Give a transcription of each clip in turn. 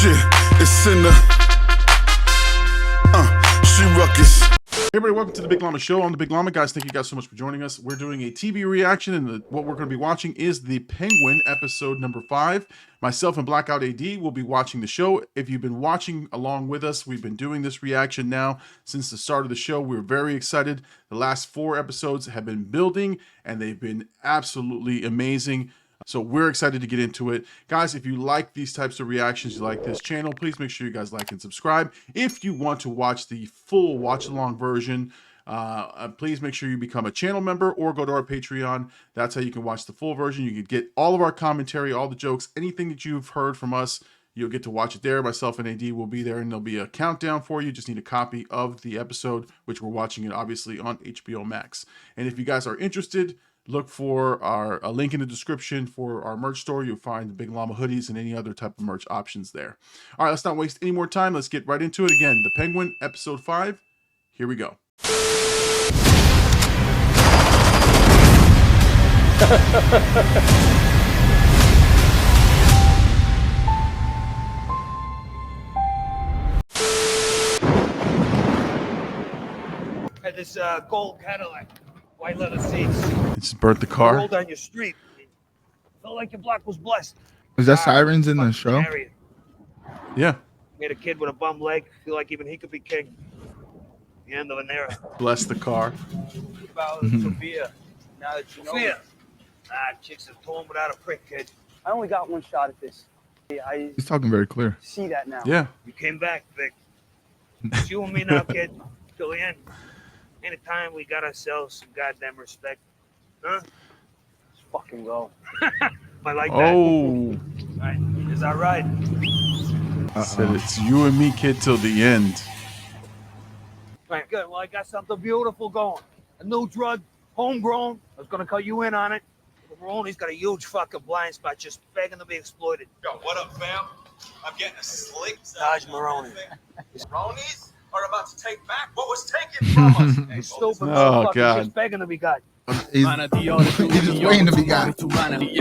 Shit, it's in the she ruckus. Hey everybody, welcome to the Big Llama Show. I'm the Big Llama. Guys, thank you guys so much for joining us. We're doing a TV reaction, and what we're going to be watching is The Penguin, episode number 5. Myself and BLKOUT AD will be watching the show. If you've been watching along with us, we've been doing this reaction now since the start of the show. We're very excited. The last 4 episodes have been building, and they've been absolutely amazing. So we're excited to get into it. Guys, if you like these types of reactions, you like this channel, please make sure you guys like and subscribe. If you want to watch the full watch-along version, please make sure you become a channel member or go to our Patreon. That's how you can watch the full version. You can get all of our commentary, all the jokes, anything that you've heard from us. You'll get to watch it there. Myself and AD will be there, and there'll be a countdown for you. Just need a copy of the episode, which we're watching it obviously on HBO Max. And if you guys are interested, look for a link in the description for our merch store. You'll find the Big Llama hoodies and any other type of merch options there. All right, let's not waste any more time. Let's get right into it. Again, The Penguin, episode 5. Here we go. Had this gold Cadillac, white leather seats. Just burnt the car. Rolled down your street. Felt like your block was blessed. Is that sirens in the show? Area. Yeah. Made a kid with a bum leg feel like even he could be king. The end of an era. Bless the car. About Sophia. Now that you know. Sophia. Chicks are torn without a prick, kid. I only got one shot at this. He's talking very clear. See that now. Yeah. You came back, Vic. It's you and me now, kid. Till the end. Anytime we got ourselves some goddamn respect. Huh? Let's fucking go. I like that. Oh. Right. Is that right? Said it's you and me, kid, till the end. Right, good. Well, I got something beautiful going. A new drug, homegrown. I was gonna cut you in on it. Maroney's got a huge fucking blind spot just begging to be exploited. Yo, what up, fam? I'm getting a slick. Taj Maroney. Maronies are about to take back what was taken from us. Hey, stupid Oh, motherfucker God. just begging to be got. He's just waiting to be got.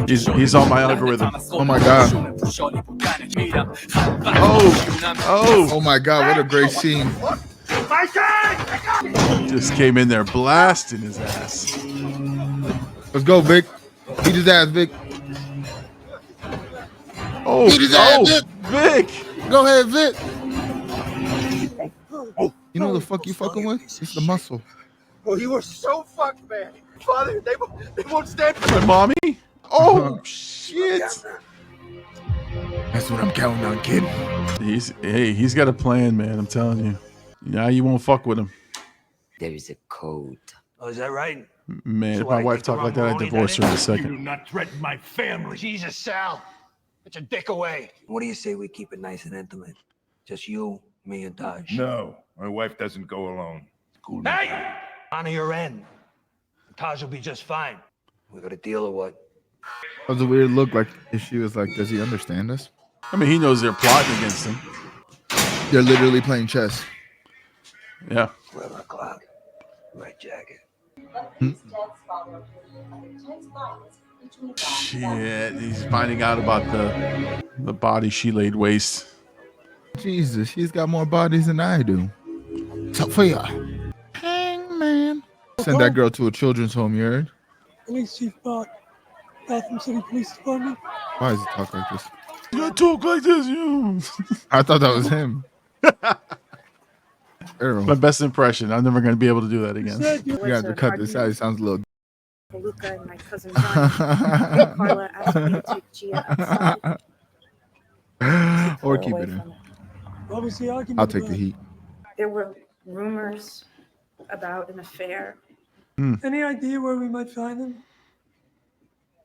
He's on my algorithm. Oh my god. Oh my god, what a great scene. My son! Just came in there blasting his ass. Let's go, Vic. Beat his ass, Vic. Oh, Beat his ass, Vic. Go ahead, Vic. You know the fuck you fucking with? It's the muscle. Oh, you were so fucked, man. Father, they won't stand for My mommy? Oh, shit. That's what I'm counting on, kid. He's got a plan, man. I'm telling you. Now you won't fuck with him. There is a code. Oh, is that right? Man, So if my I wife think talked the like that, I'd Maroney divorce her in a daddy? You do second. not threaten my family. Jesus, Sal. Put your dick away. What do you say we keep it nice and intimate? Just you, me, and Taj. No, my wife doesn't go alone. Cool. Hey! Honor your end. Taj will be just fine. We got a deal or what? That was a weird look, like if she was like, does he understand us? I mean, he knows they're plotting against him. They're literally playing chess. Yeah. 11 o'clock. Red jacket. Shit, he's finding out about the body she laid waste. Jesus, she's got more bodies than I do. Sophia. Hangman. Send that girl to a children's home, you heard? Police Chief Bot, Gotham City Police Department. Why does he talk like this? You gotta talk like this, you. I thought that was him. Earl. My best impression. I'm never gonna be able to do that again. You have to cut this out. It sounds a little. Luca and my cousin John. Carla asked me to take Gia outside. Or keep it in. Obviously, I'll take the heat. There were rumors about an affair. Any idea where we might find him?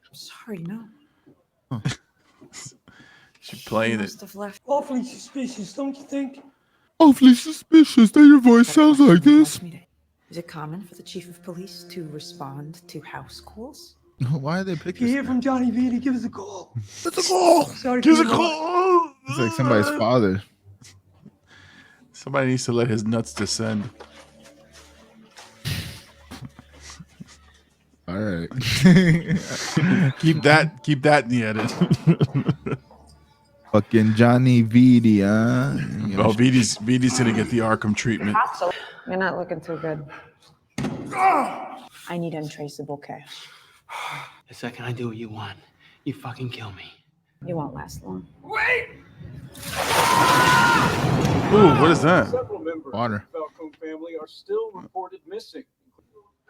I'm sorry, no. She's playing it. Must have left. Awfully suspicious, don't you think? Awfully suspicious that your voice sounds like this. Is it common for the chief of police to respond to house calls? Why are they If picking? you hear from Johnny V, give us a call. It's a call. Sorry, Give us a for your loss. call. It's like somebody's father. Somebody needs to let his nuts descend. All right. keep that in the edit. Oh Fucking Johnny Vidi, huh? Oh, Vidi's gonna get the Arkham treatment. You're not looking too good. I need untraceable cash. The second I do what you want, you fucking kill me. You won't last long. Ooh, what is that? Several members Water. of the Falcone family are still reported missing.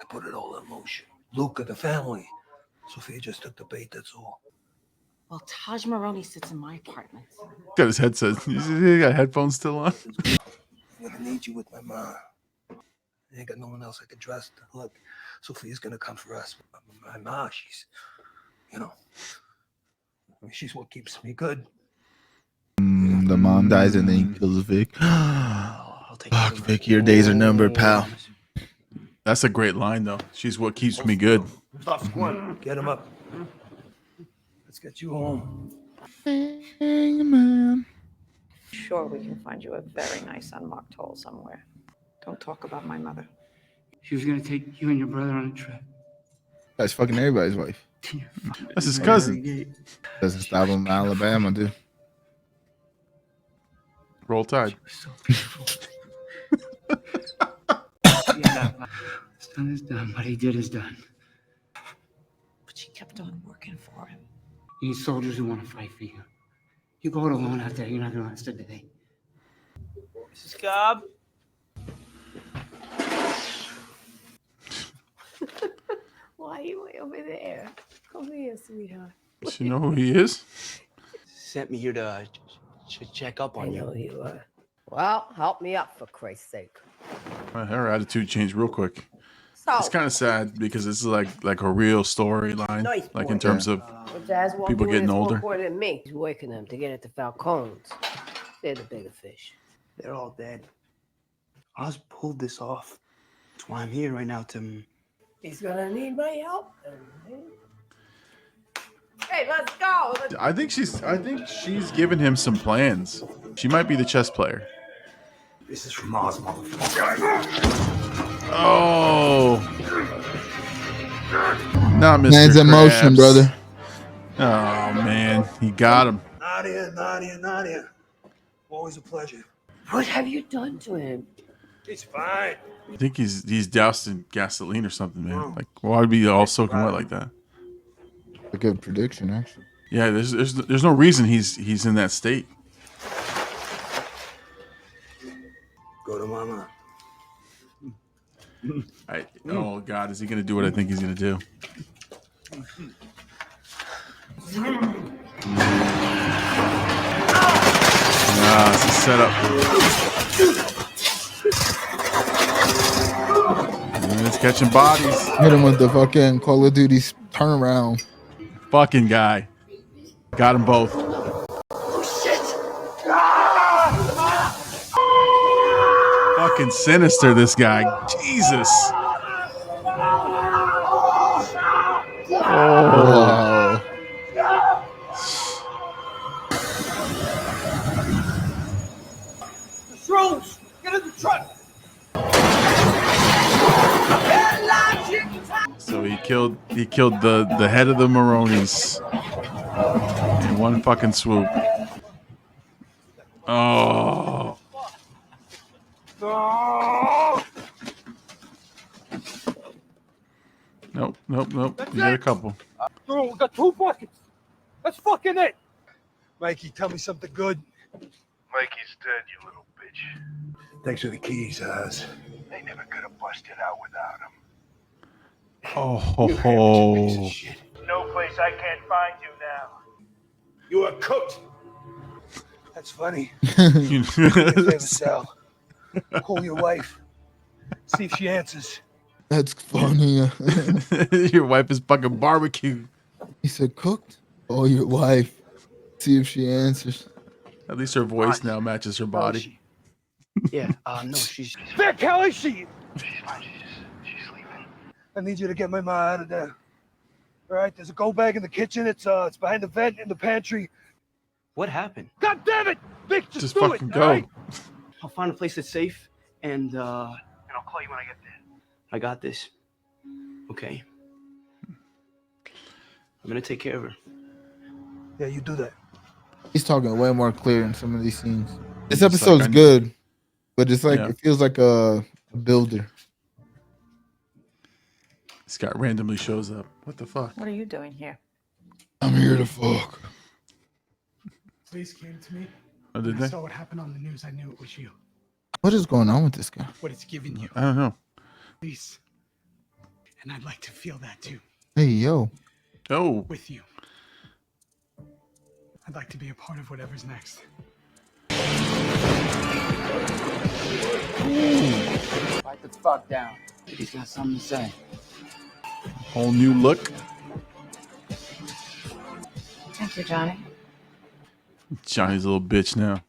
I put it all in motion. Luca, the family. Sophia just took the bait, that's all. Well, Taj Maroney sits in my apartment. Got his headset. He got headphones still on. I'm gonna need you with my mom. I ain't got no one else I can trust. Look, Sophia's gonna come for us. My mom, she's, you know, she's what keeps me good. The mom dies and then he kills Vic. I'll take Fuck, Vic, your days are numbered, pal. That's a great line, though. She's what keeps me good. Stop squirming. Get him up. Let's get you home. Man. Sure, we can find you a very nice unmarked hole somewhere. Don't talk about my mother. She was gonna take you and your brother on a trip. That's fucking everybody's wife. That's his cousin. Doesn't stop him in Alabama, dude. Roll Tide. So beautiful. Yeah, what's done is done. What he did is done. But she kept on working for him. You need soldiers who want to fight for you. You go it alone out there, you're not gonna last a day. Mrs. Cobb? Why are you way over there? Come here, sweetheart. Does she know who he is? Sent me here to check up on you. you are. Well, help me up for Christ's sake. Her attitude changed real quick. So, It's kind of sad because this is like a real storyline, Nice like boy. in terms of well, Jazz won't people do getting this more older. quarter than me. He's working them to get it to Falcones. They're the bigger fish. They're all dead. Oz pulled this off. That's why I'm here right now to... He's gonna need my help. Hey, let's go. I think she's given him some plans. She might be the chess player. This is from Oz, motherfucker. Oh, not Mr. Man's in motion, Krabs. brother. Oh man, he got him. Nadia. Always a pleasure. What have you done to him? He's fine. I think he's doused in gasoline or something, man. Like, why would be all soaking wet like that? A good prediction, actually. Yeah, there's no reason he's in that state. Go to mama. Oh God, is he gonna do what I think he's gonna do? Nah, it's a setup. And it's catching bodies. Hit him with the fucking Call of Duty turnaround. Fucking guy. Got them both. Fucking sinister, this guy. Jesus. Oh. The shrooms! Get in the truck! So he killed the head of the Maronis in one fucking swoop. Oh. Nope. You got a couple. Oh, we got 2 buckets. That's fucking it. Mikey, tell me something good. Mikey's dead, you little bitch. Thanks for the keys, Oz. They never could have busted out without him. Oh. No place I can't find you now. You are cooked. That's funny. You- Favor, Sal. Call your wife. See if she answers. That's funny. Your wife is fucking barbecue. He said, cooked? Oh, your wife. See if she answers. At least her voice now matches her body. Yeah, no, she's... Vic, how is she? She's fine, she's sleeping. I need you to get my ma out of there. All right, there's a go bag in the kitchen. It's behind the vent in the pantry. What happened? God damn it! Vic, just do fucking it. go. All right? I'll find a place that's safe, and I'll call you when I get there. I got this. Okay. I'm gonna take care of her. Yeah, you do that. He's talking way more clear in some of these scenes. This Just episode's like good, but it's like Yeah. it feels like a builder. This guy randomly shows up. What the fuck? What are you doing here? I'm here to fuck. Police came to me. Oh, did and they? I saw what happened on the news. I knew it was you. What is going on with this guy? What it's giving you. I don't know. Police. And I'd like to feel that too. Hey, yo. Oh. With you. I'd like to be a part of whatever's next. Fight the fuck down. He's got something to say. Whole new look. Thank you, Johnny. Johnny's a little bitch now.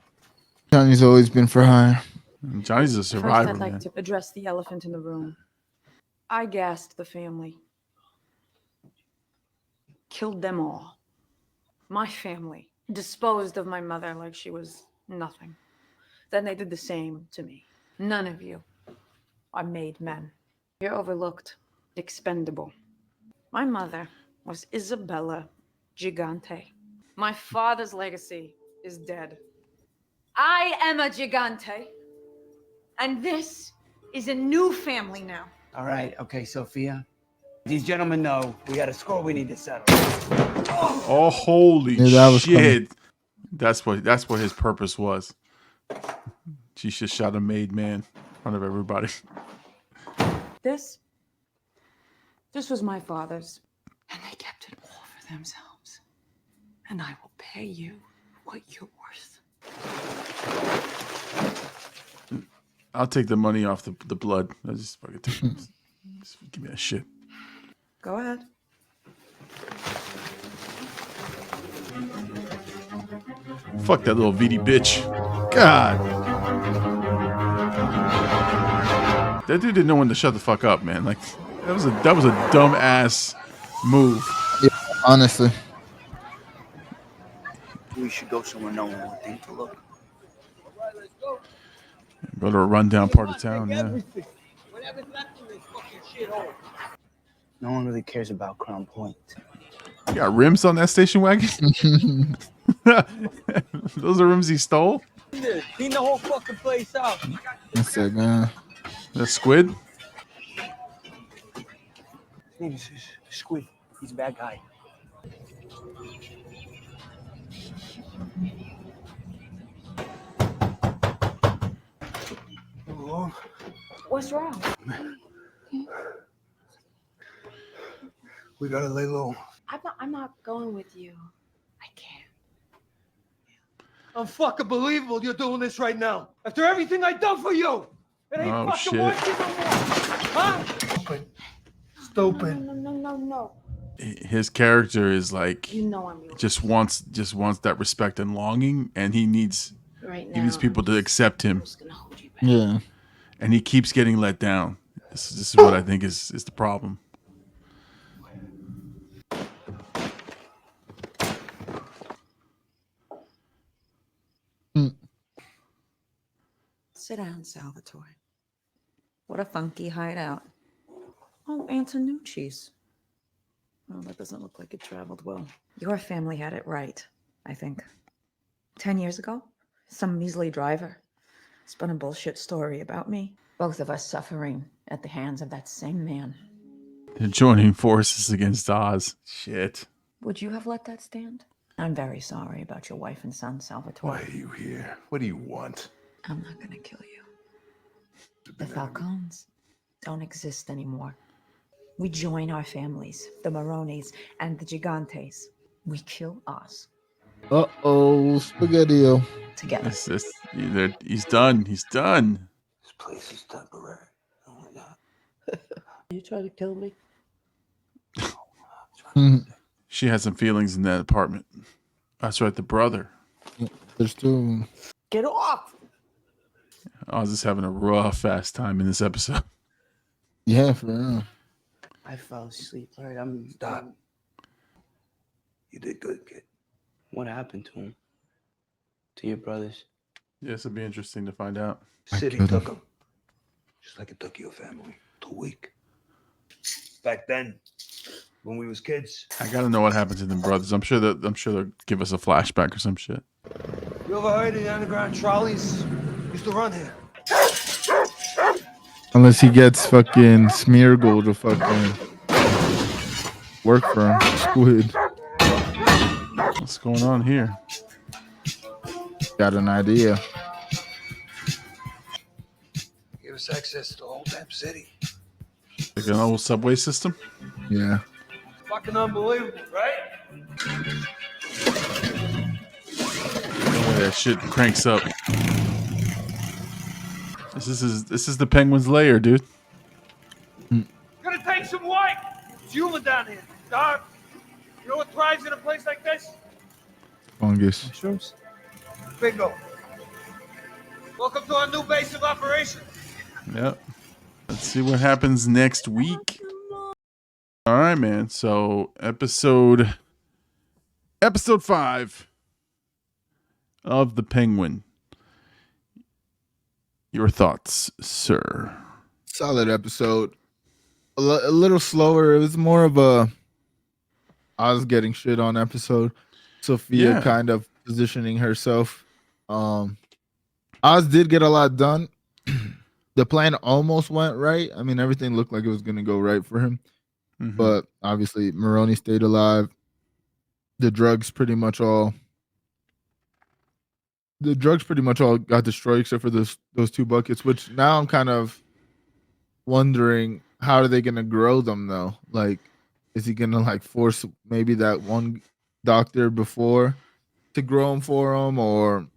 Johnny's always been for hire. Johnny's a survivor, First, I'd like man. to address the elephant in the room. I gassed the family. Killed them all. My family. Disposed of my mother like she was nothing. Then they did the same to me. None of you are made men. You're overlooked. Expendable. My mother was Isabella Gigante. My father's legacy is dead. I am a Gigante. And this is a new family now. All right, okay, Sophia. These gentlemen know we got a score we need to settle. Oh, holy Yeah, that was shit! That's what his purpose was. She just shot a made man in front of everybody. This was my father's. And they kept it all for themselves. And I will pay you what you're worth. I'll take the money off the blood. I just fucking take it. Just give me that shit. Go ahead. Fuck that little VD bitch. God. That dude didn't know when to shut the fuck up, man. Like that was a dumb ass move. Yeah, honestly. We should go somewhere no one would think to look. Go to a rundown part of town, yeah. No one really cares about Crown Point. You got rims on that station wagon? Those are rims he stole? Clean the whole fucking place out. That's it, man. The squid? His name is Squid. He's a bad guy. Hello? What's wrong? We gotta lay low. I'm not going with you. I can't. Unfucking believable you're doing this right now. After everything I done for you. It ain't Oh, fucking shit. worth it no more. Huh? Stupid. No. His character is like You know I'm yours. just wants that respect and longing, and he needs people to accept him. Yeah. And he keeps getting let down. This is what I think is the problem. Sit down, Salvatore. What a funky hideout. Oh, Antonucci's. Oh, that doesn't look like it traveled well. Your family had it right, I think. 10 years ago, some measly driver spun a bullshit story about me. Both of us suffering at the hands of that same man. They're joining forces against Oz. Shit. Would you have let that stand? I'm very sorry about your wife and son, Salvatore. Why are you here? What do you want? I'm not gonna kill you. The Falcons don't exist anymore. We join our families, the Maronis and the Gigantes. We kill Oz. Uh-oh, Spaghetti-O. Together. He's done. He's done. This place is temporary. Oh my God. You trying to kill me? She had some feelings in that apartment. That's right, the brother. There's two. Get off! Oz is having a rough ass time in this episode. Yeah, for real. I fell asleep. All right, I'm Stop. You did good, kid. What happened to him? To your brothers? Yes, it'd be interesting to find out. City took him. Just like it took your family. 2 weeks. Back then, when we was kids. I gotta know what happened to them brothers. I'm sure they'll give us a flashback or some shit. You ever heard of the underground trolleys? Used to run here. Unless he gets fucking Smeargle to fucking work for him. Squid. What's going on here? Got an idea. Give us access to the whole damn city. Like an old subway system? Yeah. Fucking unbelievable, right? The way that shit cranks up. This is the Penguin's lair, dude. Gonna take some white. It's humid down here. Dark. You know what thrives in a place like this? Fungus. Mushrooms. Bingo. Welcome to our new base of operations. Yep. Let's see what happens next week. All right, man. So episode 5 of The Penguin. Your thoughts, sir? Solid episode. A little slower. It was more of a Oz getting shit on episode. Sophia kind of positioning herself. Oz did get a lot done. The plan almost went right. I mean, everything looked like it was going to go right for him. Mm-hmm. But obviously, Maroney stayed alive. The drugs pretty much all got destroyed except for those 2 buckets, which now I'm kind of wondering, how are they going to grow them, though? Like, is he going to, like, force maybe that one doctor before to grow them for him? Or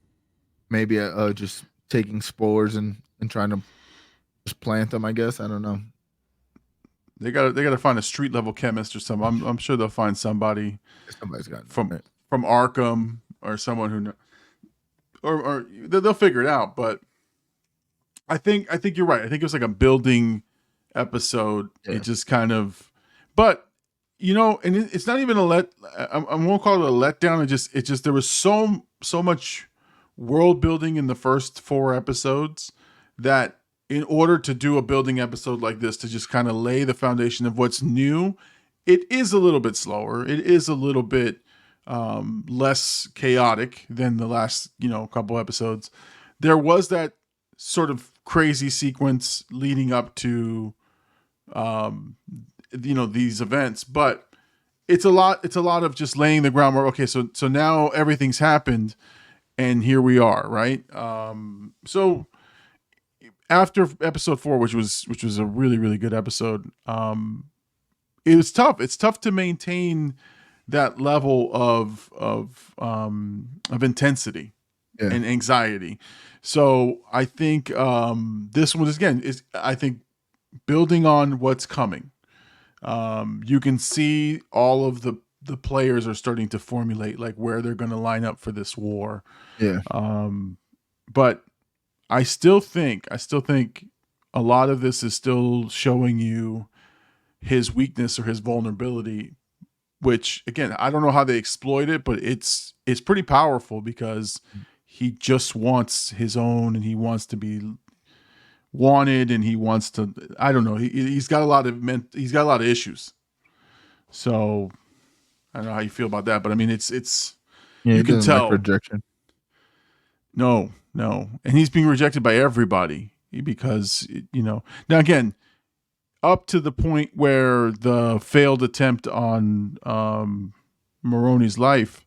maybe just taking spores and trying to just plant them, I guess. I don't know. They gotta find a street level chemist or something. I'm sure they'll find somebody. Somebody's got from Arkham or someone who knows, or they'll figure it out. But I think you're right. I think it was like a building episode. Yeah. It just kind of, but you know, and it's not even I won't call it a letdown. It just there was so much world building in the first 4 episodes that in order to do a building episode like this, to just kind of lay the foundation of what's new, it is a little bit slower. It is a little bit less chaotic than the last, couple episodes. There was that sort of crazy sequence leading up to, these events, but it's a lot of just laying the groundwork. Okay. So now everything's happened and here we are. Right. So after episode 4, which was a really, really good episode, it was tough. It's tough to maintain that level of intensity and anxiety. So I think this one is I think building on what's coming. You can see all of the players are starting to formulate like where they're going to line up for this war. Yeah. But I still think a lot of this is still showing you his weakness or his vulnerability, which again, I don't know how they exploit it, but it's pretty powerful because he just wants his own and he wants to be wanted and he wants to, I don't know. He's got a lot of issues. So I don't know how you feel about that, but I mean, it's you can tell rejection. No. And he's being rejected by everybody because, now again, up to the point where the failed attempt on Maroney's life,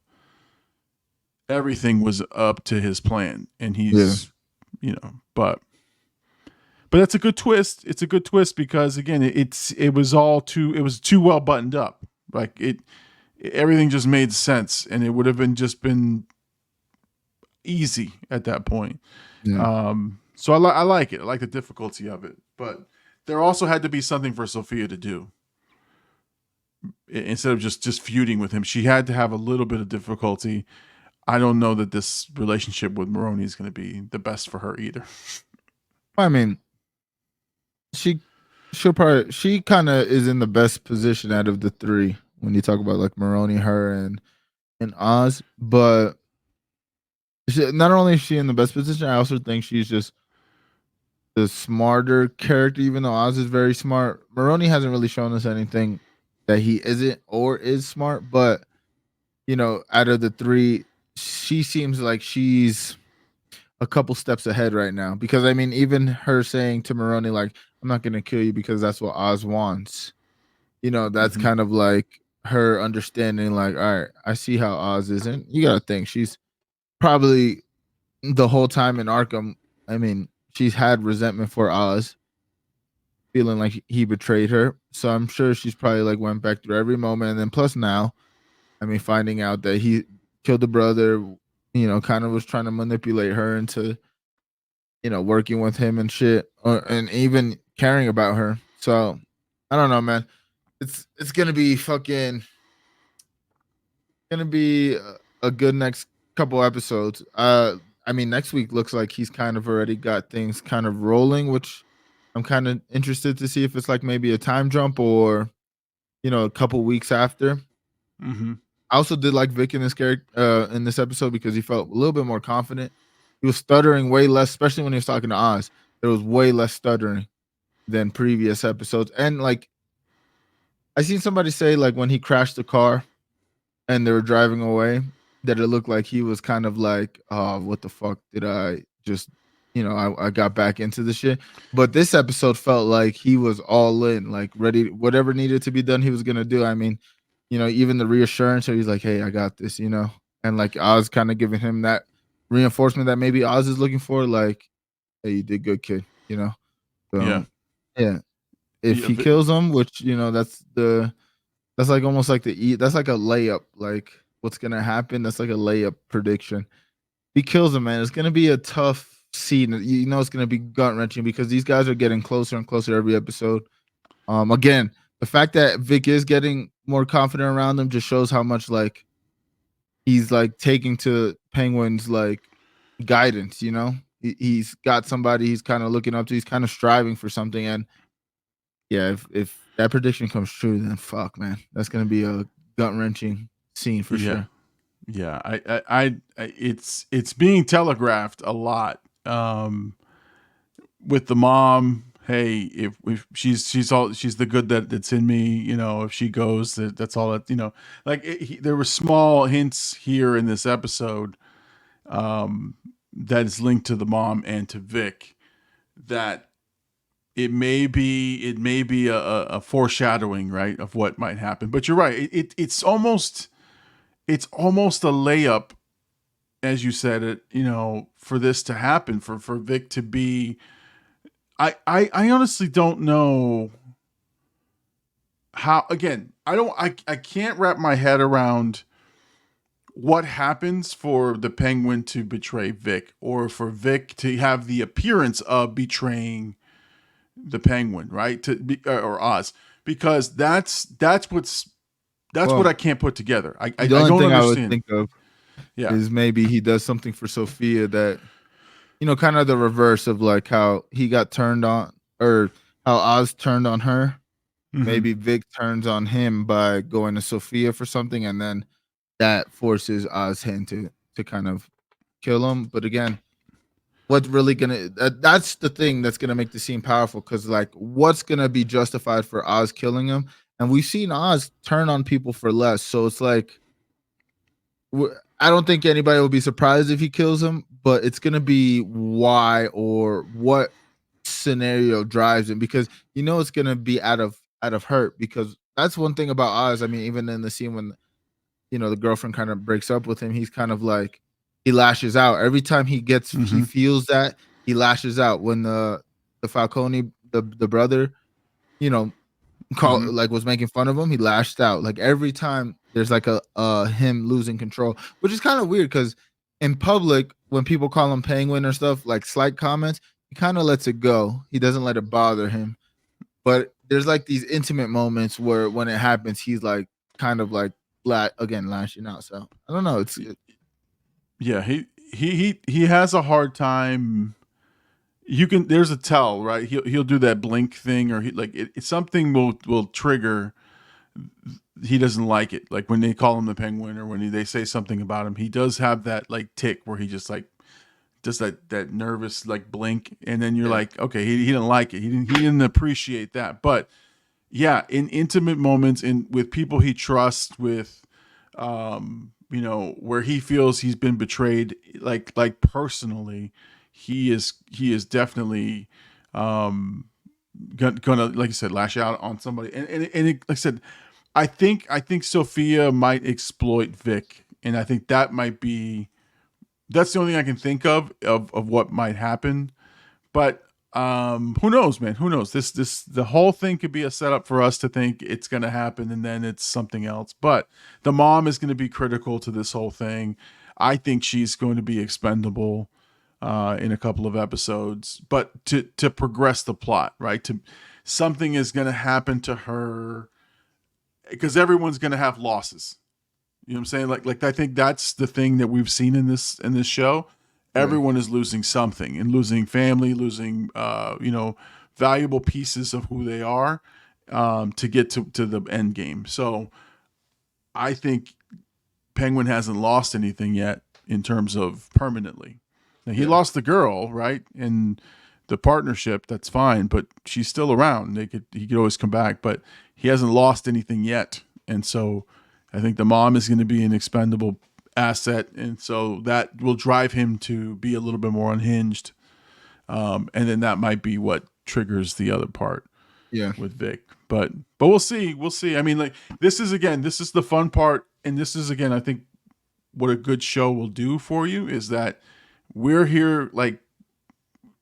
everything was up to his plan. And he's, but that's a good twist. It's a good twist because again, it was too well buttoned up. Like everything just made sense and it would have been easy at that point. Yeah. So I like it. I like the difficulty of it, but there also had to be something for Sophia to do instead of just feuding with him. She had to have a little bit of difficulty. I don't know that this relationship with Maroney is going to be the best for her either. I mean, she kind of is in the best position out of the 3 when you talk about like Maroney, her, and Oz, but not only is she in the best position, I also think she's just the smarter character, even though Oz is very smart. Maroney hasn't really shown us anything that he isn't or is smart, but out of the 3, she seems like she's a couple steps ahead right now. Because I mean, even her saying to Maroni, like, I'm not gonna kill you because that's what Oz wants. You know, that's kind of like her understanding, like, all right, I see how Oz isn't. You gotta think she's probably the whole time in Arkham, I mean, she's had resentment for Oz, feeling like he betrayed her. So I'm sure she's probably like went back through every moment. And then plus now, I mean, finding out that he killed the brother, you know, kind of was trying to manipulate her into, you know, working with him and shit, and even caring about her. So I don't know, man. It's gonna be fucking gonna be a good next couple episodes. I mean, next week looks like he's kind of already got things kind of rolling, which I'm kind of interested to see if it's like maybe a time jump or, you know, a couple weeks after. Mm-hmm. I also did like Vic in this character in this episode because he felt a little bit more confident. He was stuttering way less, especially when he was talking to Oz. There was way less stuttering than previous episodes. And like I seen somebody say like when he crashed the car and they were driving away, that it looked like he was kind of like, oh, what the fuck did I just, you know, I got back into the shit. But this episode felt like he was all in, like ready, whatever needed to be done, he was gonna do. I mean, you know, even the reassurance, so he's like, hey, I got this, you know, and like Oz kind of giving him that reinforcement that maybe Oz is looking for, like, hey, you did good, kid, you know. So, yeah. If he kills him, which, you know, that's like almost like that's like a layup, like what's gonna happen. That's like a layup prediction. He kills him, man. It's gonna be a tough scene. You know, it's gonna be gut wrenching because these guys are getting closer and closer every episode. Again, the fact that Vic is getting more confident around them just shows how much like he's like taking to Penguin's like guidance. You know, he's got somebody he's kind of looking up to. He's kind of striving for something, and yeah, if that prediction comes true, then fuck, man, that's gonna be a gut wrenching scene for sure. Yeah, I it's being telegraphed a lot. With the mom, hey, if she's the good that's in me, you know, if she goes, that's all that, you know, like there were small hints here in this episode, that is linked to the mom and to Vic, that it may be a foreshadowing, right, of what might happen. But you're right, it's almost a layup, as you said it, you know, for this to happen, for Vic to be. I honestly don't know how. Again, I can't wrap my head around what happens for the Penguin to betray Vic, or for Vic to have the appearance of betraying the Penguin, right? To be, or Oz, because that's what I can't put together. I the don't only thing understand. I would think of is maybe he does something for Sophia that, you know, kind of the reverse of like how he got turned on, or how Oz turned on her. Mm-hmm. Maybe Vic turns on him by going to Sophia for something, and then that forces Oz hand to kind of kill him. But again, what's really gonna that's the thing that's gonna make the scene powerful, because like what's gonna be justified for Oz killing him? And we've seen Oz turn on people for less, so it's like I don't think anybody will be surprised if he kills him, but it's gonna be why or what scenario drives him, because you know it's gonna be out of hurt, because that's one thing about Oz. I mean, even in the scene when, you know, the girlfriend kind of breaks up with him, he's kind of like, he lashes out every time he gets he feels that, he lashes out. When the Falcone, the brother, you know, like was making fun of him, he lashed out. Like every time there's like a him losing control, which is kind of weird because in public when people call him Penguin or stuff, like slight comments, he kind of lets it go. He doesn't let it bother him. But there's like these intimate moments where when it happens, he's like kind of like again lashing out. So I don't know. Yeah, he has a hard time. There's a tell, right? He'll do that blink thing, or something will trigger. He doesn't like it. Like when they call him the Penguin, or when they say something about him, he does have that like tick where he just like does that nervous like blink, and then you're like, okay, he didn't like it. He didn't appreciate that. But yeah, in intimate moments, with people he trusts, with you know, where he feels he's been betrayed, like personally, he is definitely gonna, like I said, lash out on somebody. Like I said, I think Sophia might exploit Vic, and I think that might be, that's the only thing I can think of what might happen. But who knows, man? Who knows? The whole thing could be a setup for us to think it's going to happen, and then it's something else. But the mom is going to be critical to this whole thing. I think she's going to be expendable in a couple of episodes, but to progress the plot, right? To something is going to happen to her, because everyone's going to have losses. You know what I'm saying? Like I think that's the thing that we've seen in this show. Everyone is losing something, and losing family, losing you know, valuable pieces of who they are to get to the end game. So I think Penguin hasn't lost anything yet in terms of permanently. Now, he lost the girl, right? And the partnership, that's fine, but she's still around. He could always come back, but he hasn't lost anything yet. And so I think the mom is going to be an expendable asset, and so that will drive him to be a little bit more unhinged. And then that might be what triggers the other part. With Vic. But we'll see. I mean, like, this is the fun part, and this is, again, I think what a good show will do for you is that we're here like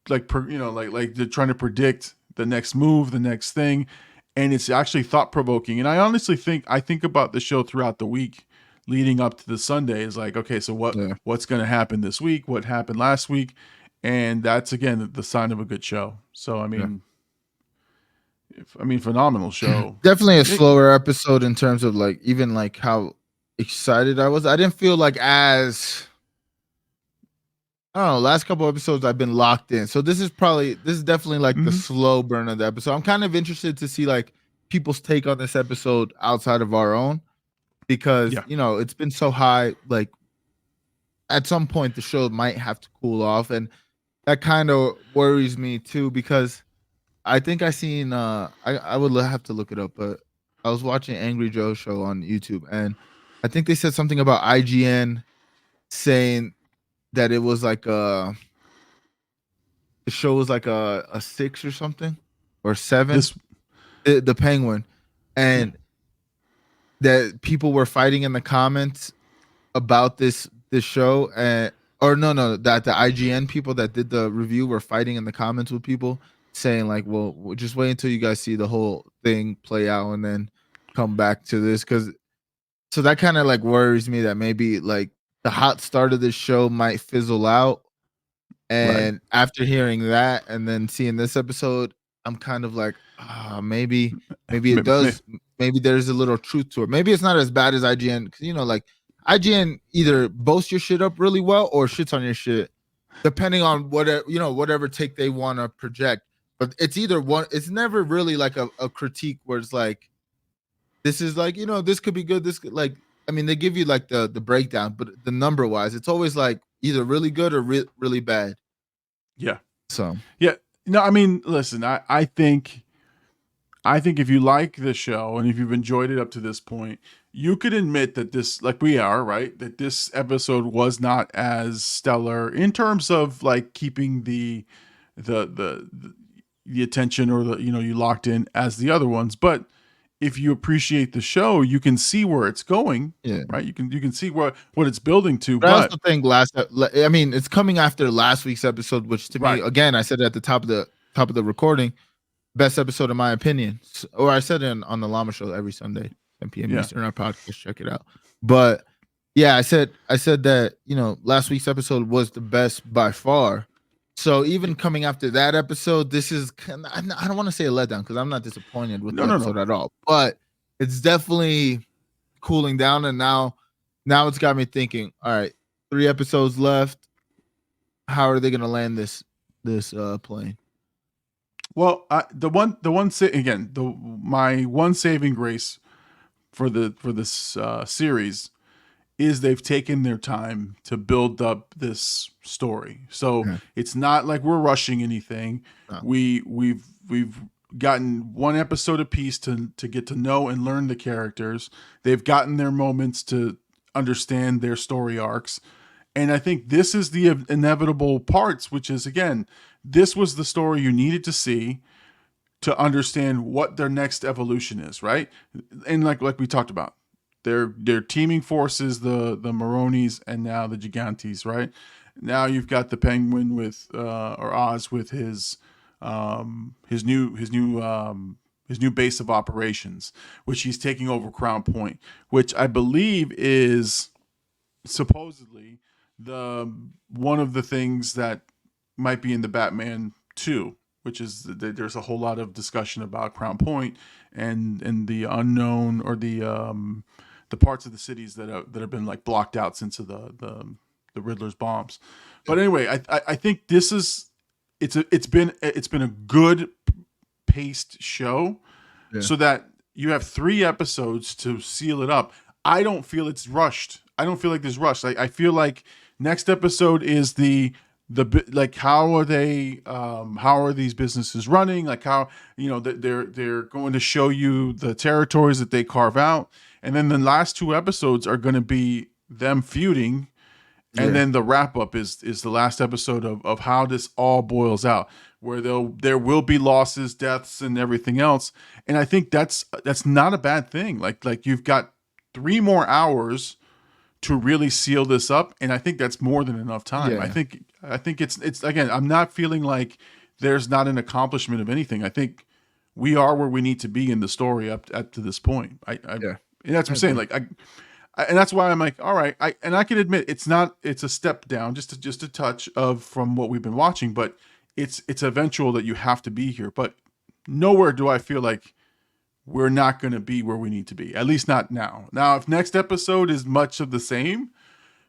they're trying to predict the next move, the next thing, and it's actually thought provoking. And I honestly think about the show throughout the week leading up to the Sunday is like, okay, so what's going to happen this week? What happened last week? And that's, again, the sign of a good show. So, I mean, phenomenal show. Definitely a slower episode in terms of like, even like how excited I was. I didn't feel like as, I don't know, last couple episodes I've been locked in. So this is definitely like the slow burn of the episode. I'm kind of interested to see like people's take on this episode outside of our own, because you know, it's been so high. Like at some point the show might have to cool off, and that kind of worries me too, because I think I seen I would have to look it up, but I was watching Angry Joe's show on YouTube, and I think they said something about IGN saying that it was like the show was like a 6 or something, or 7. The Penguin, and that people were fighting in the comments about this show, and that the IGN people that did the review were fighting in the comments with people saying like, well, we'll just wait until you guys see the whole thing play out and then come back to this. So that kind of like worries me that maybe like the hot start of this show might fizzle out. And after hearing that and then seeing this episode, I'm kind of like, maybe it does. Maybe there's a little truth to it. Maybe it's not as bad as IGN, because, you know, like IGN either boasts your shit up really well or shits on your shit, depending on whatever take they want to project. But it's either one. It's never really like a critique where it's like, this is like, you know, this could be good. This could, like, I mean, they give you like the breakdown, but the number wise, it's always like either really good or really bad. Yeah. So yeah. No, I mean, listen, I think if you like the show and if you've enjoyed it up to this point, you could admit that this, like we are, right, that this episode was not as stellar in terms of like keeping the attention, or the, you know, you locked in as the other ones. But if you appreciate the show, you can see where it's going. Right. You can see what it's building to. But I also think it's coming after last week's episode, which to me, again, I said it at the top of the recording, best episode in my opinion. Or I said it on the Llama show every Sunday, 10 p.m. Eastern, our podcast, check it out. But yeah, I said that, you know, last week's episode was the best by far. So even coming after that episode, this is, I don't want to say a letdown, because I'm not disappointed with the episode at all, but it's definitely cooling down. And now it's got me thinking, all right, 3 episodes left. How are they going to land this plane? Well, my one saving grace for this series is they've taken their time to build up this story. So it's not like we're rushing anything. No. We've gotten 1 episode apiece to get to know and learn the characters. They've gotten their moments to understand their story arcs. And I think this is the inevitable parts, which is, again, this was the story you needed to see to understand what their next evolution is, right? And like we talked about, they're teaming forces, the Maronis and now the Gigantes, right? Now you've got the Penguin with or Oz with his new base of operations, which he's taking over Crown Point, which I believe is supposedly the one of the things that might be in the Batman 2, which is there's a whole lot of discussion about Crown Point and the unknown, or the parts of the cities that have been like blocked out since the Riddler's bombs. But anyway, I think this is it's been a good paced show, so that you have 3 episodes to seal it up. I don't feel it's rushed. I don't feel like there's rush. I feel like next episode is the like, how are these businesses running? Like, how, they're going to show you the territories that they carve out. And then the last 2 episodes are going to be them feuding. And then the wrap up is the last episode of how this all boils out, where there will be losses, deaths, and everything else. And I think that's not a bad thing. Like you've got 3 more hours to really seal this up, and I think that's more than enough time. I think it's again, I'm not feeling like there's not an accomplishment of anything. I think we are where we need to be in the story up to this point. And that's what I'm saying. Like and that's why I'm like, all right. I can admit it's a step down, just a touch from what we've been watching, but it's eventual that you have to be here. But nowhere do I feel like we're not going to be where we need to be, at least not now. Now, if next episode is much of the same,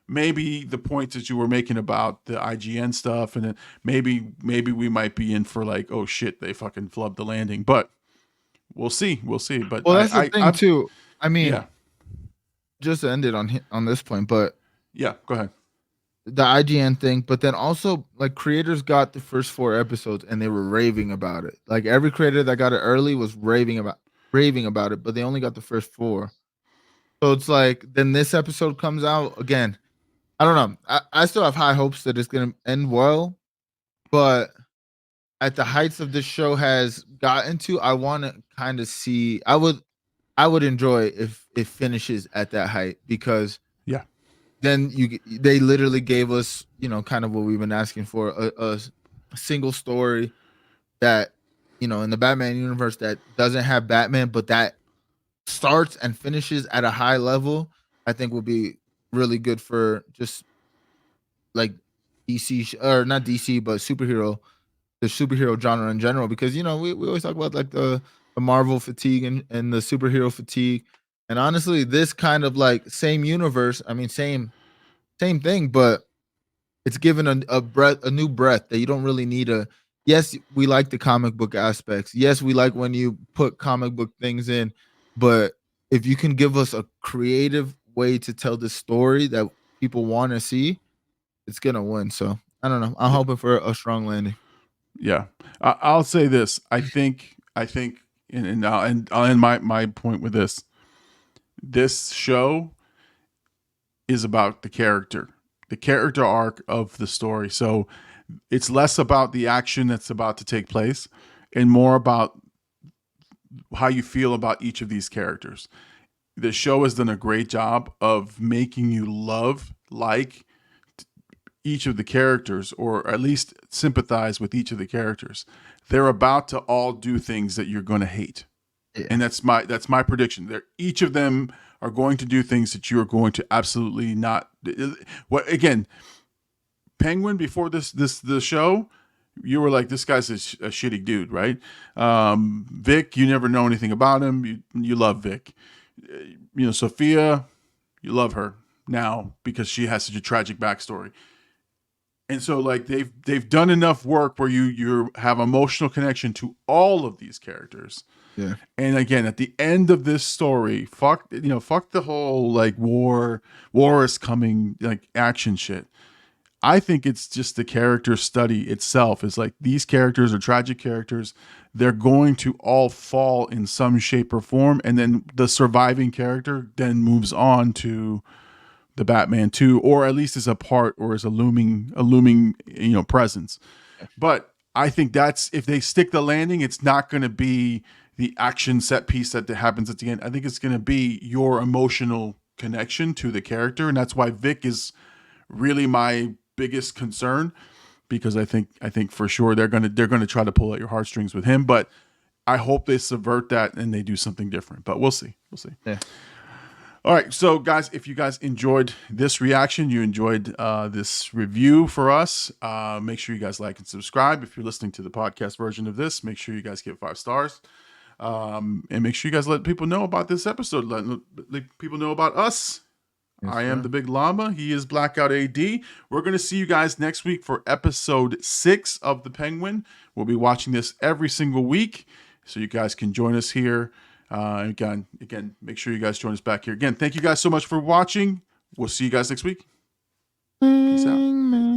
maybe the points that you were making about the IGN stuff, and then maybe we might be in for like, oh shit, they fucking flubbed the landing. But we'll see. But that's the thing too. I mean, just to end it on this point, but yeah, go ahead. The IGN thing, but then also like creators got the first 4 episodes and they were raving about it. Like every creator that got it early was raving about it, but they only got the first 4. So it's like, then this episode comes out again. I don't know. I still have high hopes that it's gonna end well, but at the heights of this show has gotten to, I want to kind of see. I would enjoy if it finishes at that height, because then they literally gave us, kind of what we've been asking for, a single story that, in the Batman universe that doesn't have Batman, but that starts and finishes at a high level. I think would be really good for just like DC, or not DC, but the superhero genre in general, because we always talk about like the Marvel fatigue and the superhero fatigue. And honestly, this kind of like same universe, I mean, same thing, but it's given a new breath that you don't really need yes, we like the comic book aspects. Yes, we like when you put comic book things in, but if you can give us a creative way to tell the story that people want to see, it's going to win. So I don't know. I'm hoping for a strong landing. Yeah. I'll say this. I think, and I'll end my point with this. This show is about the character arc of the story. So it's less about the action that's about to take place and more about how you feel about each of these characters. The show has done a great job of making you like each of the characters, or at least sympathize with each of the characters. They're about to all do things that you're going to hate. Yeah. And that's my prediction. Each of them are going to do things that you are going to absolutely not. What again? Penguin, before the show, you were like, this guy's a shitty dude, right? Vic, you never know anything about him. You love Vic. Sophia, you love her now because she has such a tragic backstory. And so like they've done enough work where you have emotional connection to all of these characters. Yeah. And again, at the end of this story, fuck the whole like war is coming, like action shit. I think it's just the character study itself is like, these characters are tragic characters. They're going to all fall in some shape or form. And then the surviving character then moves on to the Batman 2, or at least as a part or as a looming presence. But I think that's, if they stick the landing, it's not going to be the action set piece that happens at the end. I think it's going to be your emotional connection to the character, and that's why Vic is really my biggest concern, because I think for sure they're gonna try to pull at your heartstrings with him. But I hope they subvert that and they do something different. But we'll see. Yeah. All right, so guys, if you guys enjoyed this reaction, you enjoyed this review for us, make sure you guys like and subscribe. If you're listening to the podcast version of this, make sure you guys give 5 stars. And make sure you guys let people know about this episode. Let people know about us. Yes, I am sir. the Big Llama. He is Blackout AD. We're going to see you guys next week for episode 6 of The Penguin. We'll be watching this every single week, so you guys can join us here. Again, make sure you guys join us back here. Again, thank you guys so much for watching. We'll see you guys next week. Peace out.